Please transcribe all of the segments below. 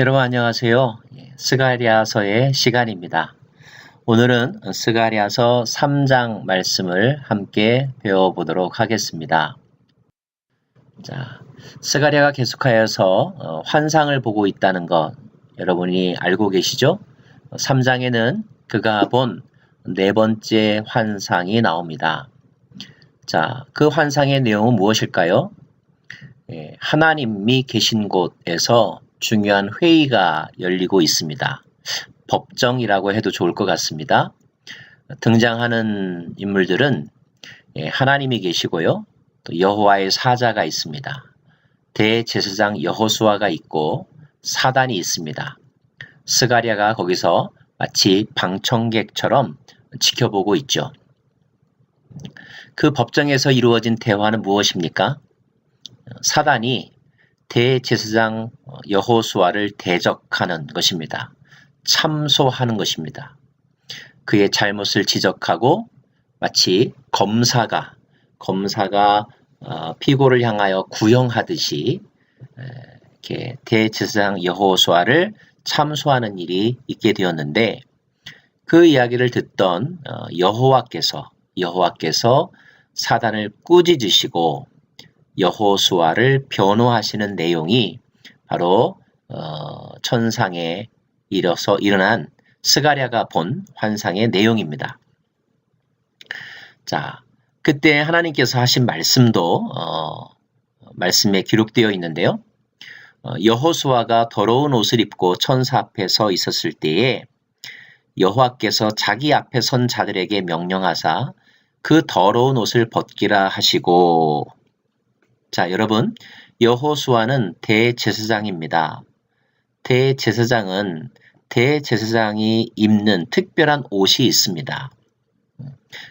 여러분 안녕하세요. 스가랴서의 시간입니다. 오늘은 스가랴서 3장 말씀을 함께 배워보도록 하겠습니다. 자, 스가랴가 계속하여서 환상을 보고 있다는 것 여러분이 알고 계시죠? 3장에는 그가 본 네 번째 환상이 나옵니다. 자, 그 환상의 내용은 무엇일까요? 하나님이 계신 곳에서 중요한 회의가 열리고 있습니다. 법정이라고 해도 좋을 것 같습니다. 등장하는 인물들은 하나님이 계시고요. 또 여호와의 사자가 있습니다. 대제사장 여호수아가 있고 사단이 있습니다. 스가랴가 거기서 마치 방청객처럼 지켜보고 있죠. 그 법정에서 이루어진 대화는 무엇입니까? 사단이 대제사장 여호수아를 대적하는 것입니다. 참소하는 것입니다. 그의 잘못을 지적하고 마치 검사가 피고를 향하여 구형하듯이 이렇게 대제사장 여호수아를 참소하는 일이 있게 되었는데 그 이야기를 듣던 여호와께서 사단을 꾸짖으시고 여호수아를 변호하시는 내용이 바로 천상에 일어난 스가랴가 본 환상의 내용입니다. 자, 그때 하나님께서 하신 말씀도 말씀에 기록되어 있는데요. 여호수아가 더러운 옷을 입고 천사 앞에 서 있었을 때에 여호와께서 자기 앞에 선 자들에게 명령하사 그 더러운 옷을 벗기라 하시고. 자, 여러분, 여호수아는 대제사장입니다. 대제사장은 대제사장이 입는 특별한 옷이 있습니다.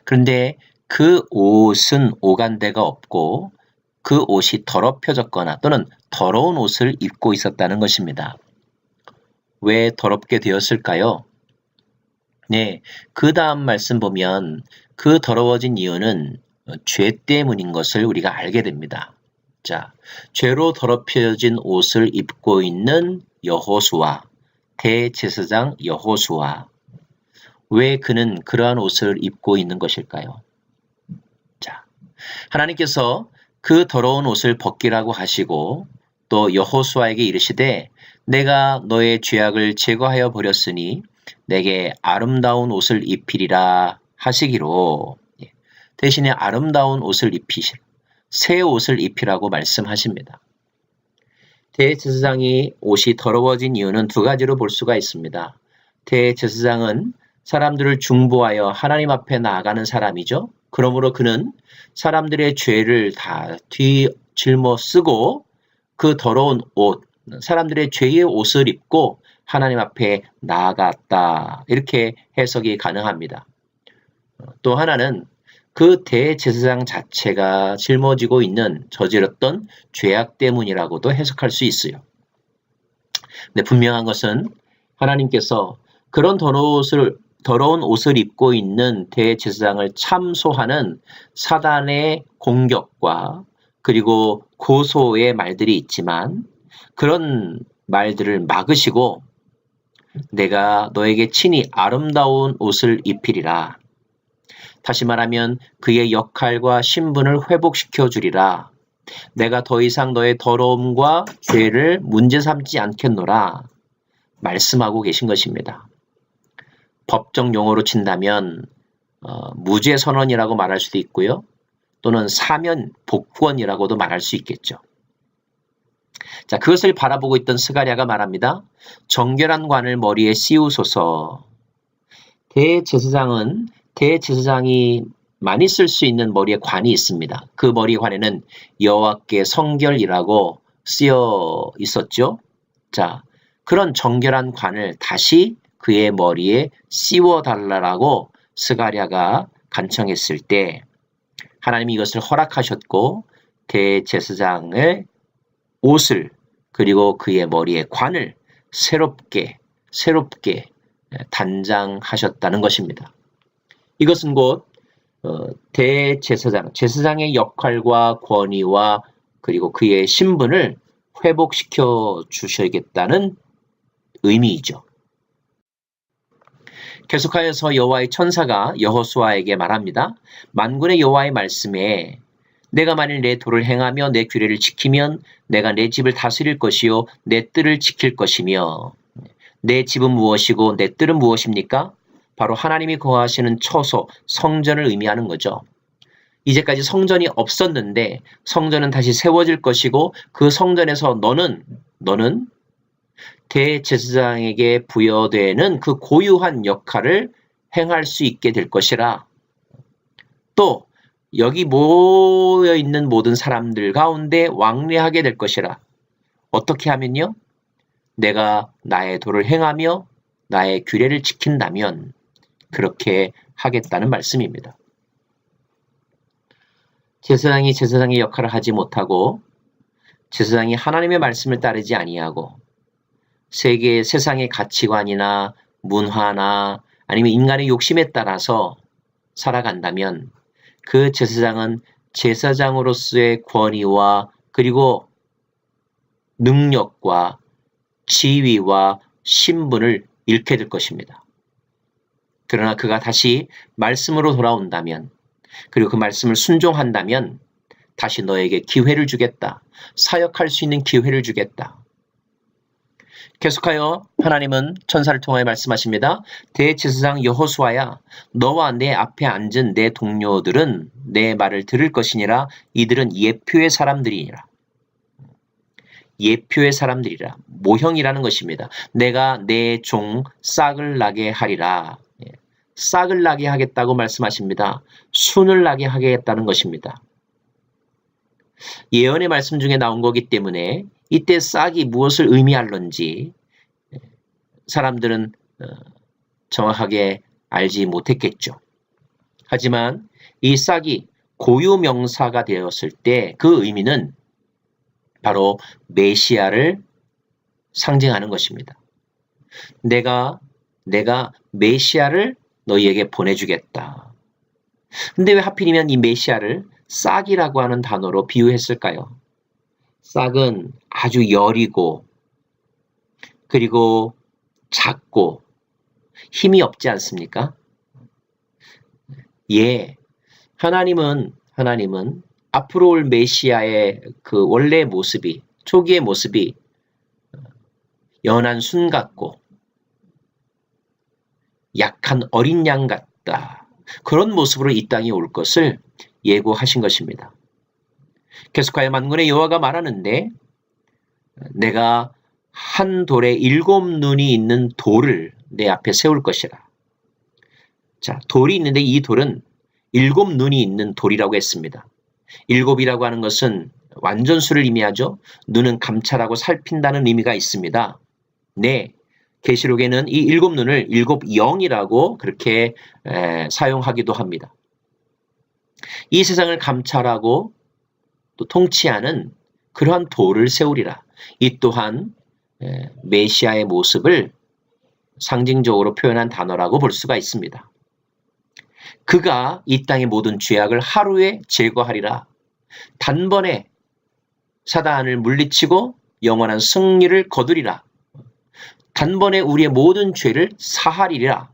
그런데 그 옷은 오간데가 없고 그 옷이 더럽혀졌거나 또는 더러운 옷을 입고 있었다는 것입니다. 왜 더럽게 되었을까요? 네, 그 다음 말씀 보면 그 더러워진 이유는 죄 때문인 것을 우리가 알게 됩니다. 자, 죄로 더럽혀진 옷을 입고 있는 여호수아, 대제사장 여호수아. 왜 그는 그러한 옷을 입고 있는 것일까요? 자, 하나님께서 그 더러운 옷을 벗기라고 하시고 또 여호수아에게 이르시되 내가 너의 죄악을 제거하여 버렸으니 내게 아름다운 옷을 입히리라 하시기로 대신에 아름다운 옷을 입히시라. 새 옷을 입히라고 말씀하십니다. 대제사장이 옷이 더러워진 이유는 두 가지로 볼 수가 있습니다. 대제사장은 사람들을 중보하여 하나님 앞에 나아가는 사람이죠. 그러므로 그는 사람들의 죄를 다 뒤짊어쓰고 그 더러운 옷, 사람들의 죄의 옷을 입고 하나님 앞에 나아갔다. 이렇게 해석이 가능합니다. 또 하나는 그 대제사장 자체가 짊어지고 있는 저질렀던 죄악 때문이라고도 해석할 수 있어요. 근데 분명한 것은 하나님께서 그런 더러운 옷을 입고 있는 대제사장을 참소하는 사단의 공격과 그리고 고소의 말들이 있지만 그런 말들을 막으시고 내가 너에게 친히 아름다운 옷을 입히리라. 다시 말하면 그의 역할과 신분을 회복시켜 주리라. 내가 더 이상 너의 더러움과 죄를 문제 삼지 않겠노라. 말씀하고 계신 것입니다. 법정 용어로 친다면 무죄 선언이라고 말할 수도 있고요. 또는 사면 복권이라고도 말할 수 있겠죠. 자, 그것을 바라보고 있던 스가랴가 말합니다. 정결한 관을 머리에 씌우소서. 대제사장이 많이 쓸 수 있는 머리에 관이 있습니다. 그 머리 관에는 여호와께 성결이라고 쓰여 있었죠. 자, 그런 정결한 관을 다시 그의 머리에 씌워달라고 스가랴가 간청했을 때 하나님이 이것을 허락하셨고 대제사장의 옷을 그리고 그의 머리에 관을 새롭게 단장하셨다는 것입니다. 이것은 곧 제사장의 역할과 권위와 그리고 그의 신분을 회복시켜 주셔야겠다는 의미이죠. 계속하여서 여호와의 천사가 여호수아에게 말합니다. 만군의 여호와의 말씀에 내가 만일 내 도를 행하며 내 규례를 지키면 내가 내 집을 다스릴 것이요 내 뜰을 지킬 것이며 내 집은 무엇이고 내 뜰은 무엇입니까? 바로 하나님이 거하시는 처소, 성전을 의미하는 거죠. 이제까지 성전이 없었는데 성전은 다시 세워질 것이고 그 성전에서 너는 대제사장에게 부여되는 그 고유한 역할을 행할 수 있게 될 것이라. 또 여기 모여있는 모든 사람들 가운데 왕래하게 될 것이라. 어떻게 하면요? 내가 나의 도를 행하며 나의 규례를 지킨다면 그렇게 하겠다는 말씀입니다. 제사장이 제사장의 역할을 하지 못하고 제사장이 하나님의 말씀을 따르지 아니하고 세상의 가치관이나 문화나 아니면 인간의 욕심에 따라서 살아간다면 그 제사장은 제사장으로서의 권위와 그리고 능력과 지위와 신분을 잃게 될 것입니다. 그러나 그가 다시 말씀으로 돌아온다면 그리고 그 말씀을 순종한다면 다시 너에게 기회를 주겠다. 사역할 수 있는 기회를 주겠다. 계속하여 하나님은 천사를 통하여 말씀하십니다. 대제사장 여호수아야 너와 내 앞에 앉은 내 동료들은 내 말을 들을 것이니라. 이들은 예표의 사람들이니라. 예표의 사람들이라. 모형이라는 것입니다. 내가 내 종 싹을 나게 하리라. 싹을 나게 하겠다고 말씀하십니다. 순을 나게 하겠다는 것입니다. 예언의 말씀 중에 나온 거기 때문에 이때 싹이 무엇을 의미할런지 사람들은 정확하게 알지 못했겠죠. 하지만 이 싹이 고유명사가 되었을 때 그 의미는 바로 메시아를 상징하는 것입니다. 내가 메시아를 너희에게 보내주겠다. 근데 왜 하필이면 이 메시아를 싹이라고 하는 단어로 비유했을까요? 싹은 아주 여리고 그리고 작고 힘이 없지 않습니까? 예, 하나님은 앞으로 올 메시아의 그 원래의 모습이 초기의 모습이 연한 순 같고 약한 어린 양 같다. 그런 모습으로 이 땅에 올 것을 예고하신 것입니다. 계속하여 만군의 여호와가 말하는데 내가 한 돌에 7 눈이 있는 돌을 내 앞에 세울 것이라. 자, 돌이 있는데 이 돌은 7 눈이 있는 돌이라고 했습니다. 7이라고 하는 것은 완전수를 의미하죠. 눈은 감찰하고 살핀다는 의미가 있습니다. 네, 계시록에는 이 7 눈을 7 영이라고 그렇게 사용하기도 합니다. 이 세상을 감찰하고 또 통치하는 그러한 돌을 세우리라. 이 또한 메시아의 모습을 상징적으로 표현한 단어라고 볼 수가 있습니다. 그가 이 땅의 모든 죄악을 하루에 제거하리라. 단번에 사단을 물리치고 영원한 승리를 거두리라. 단번에 우리의 모든 죄를 사하리라.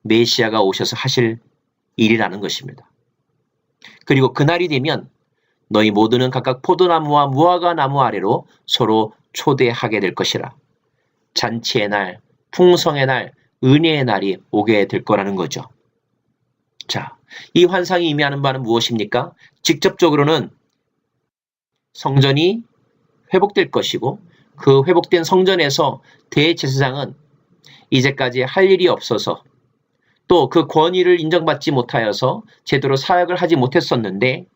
메시아가 오셔서 하실 일이라는 것입니다. 그리고 그날이 되면 너희 모두는 각각 포도나무와 무화과 나무 아래로 서로 초대하게 될 것이라. 잔치의 날, 풍성의 날, 은혜의 날이 오게 될 거라는 거죠. 자, 이 환상이 의미하는 바는 무엇입니까? 직접적으로는 성전이 회복될 것이고 그 회복된 성전에서 대제사장은 이제까지 할 일이 없어서 또 그 권위를 인정받지 못하여서 제대로 사역을 하지 못했었는데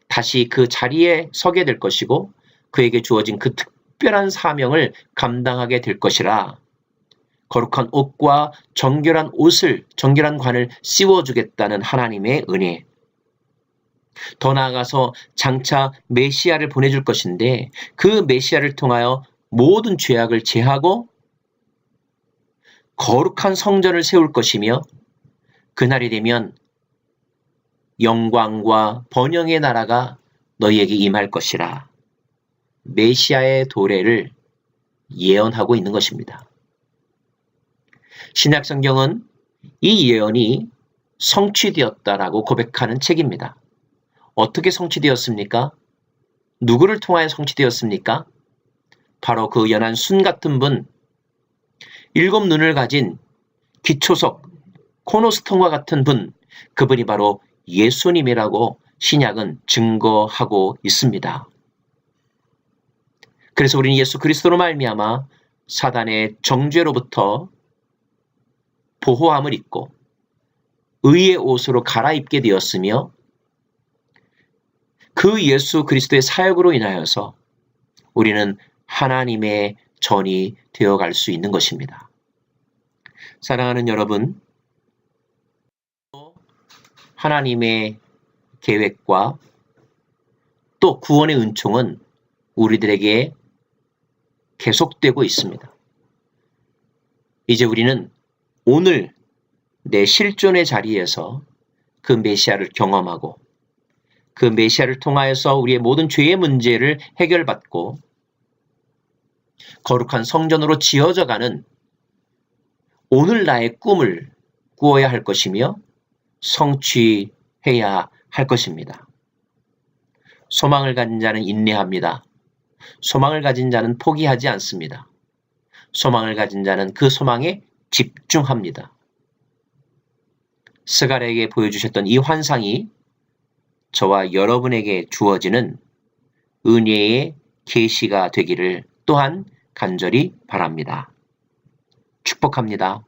다시 그 자리에 서게 될 것이고 그에게 주어진 그 특별한 사명을 감당하게 될 것이라. 거룩한 옷과 정결한 관을 씌워주겠다는 하나님의 은혜. 더 나아가서 장차 메시아를 보내줄 것인데 그 메시아를 통하여 모든 죄악을 제하고 거룩한 성전을 세울 것이며 그날이 되면 영광과 번영의 나라가 너희에게 임할 것이라. 메시아의 도래를 예언하고 있는 것입니다. 신약 성경은 이 예언이 성취되었다라고 고백하는 책입니다. 어떻게 성취되었습니까? 누구를 통하여 성취되었습니까? 바로 그 연한 순 같은 분, 7 눈을 가진 기초석, 코너스톤과 같은 분, 그분이 바로 예수님이라고 신약은 증거하고 있습니다. 그래서 우리는 예수 그리스도로 말미암아 사단의 정죄로부터 보호함을 입고 의의 옷으로 갈아입게 되었으며 그 예수 그리스도의 사역으로 인하여서 우리는 하나님의 전이 되어갈 수 있는 것입니다. 사랑하는 여러분, 하나님의 계획과 또 구원의 은총은 우리들에게 계속되고 있습니다. 이제 우리는 오늘 내 실존의 자리에서 그 메시아를 경험하고 그 메시아를 통하여서 우리의 모든 죄의 문제를 해결받고 거룩한 성전으로 지어져가는 오늘 나의 꿈을 꾸어야 할 것이며 성취해야 할 것입니다. 소망을 가진 자는 인내합니다. 소망을 가진 자는 포기하지 않습니다. 소망을 가진 자는 그 소망에 집중합니다. 스가랴에게 보여주셨던 이 환상이 저와 여러분에게 주어지는 은혜의 계시가 되기를 또한 간절히 바랍니다. 축복합니다.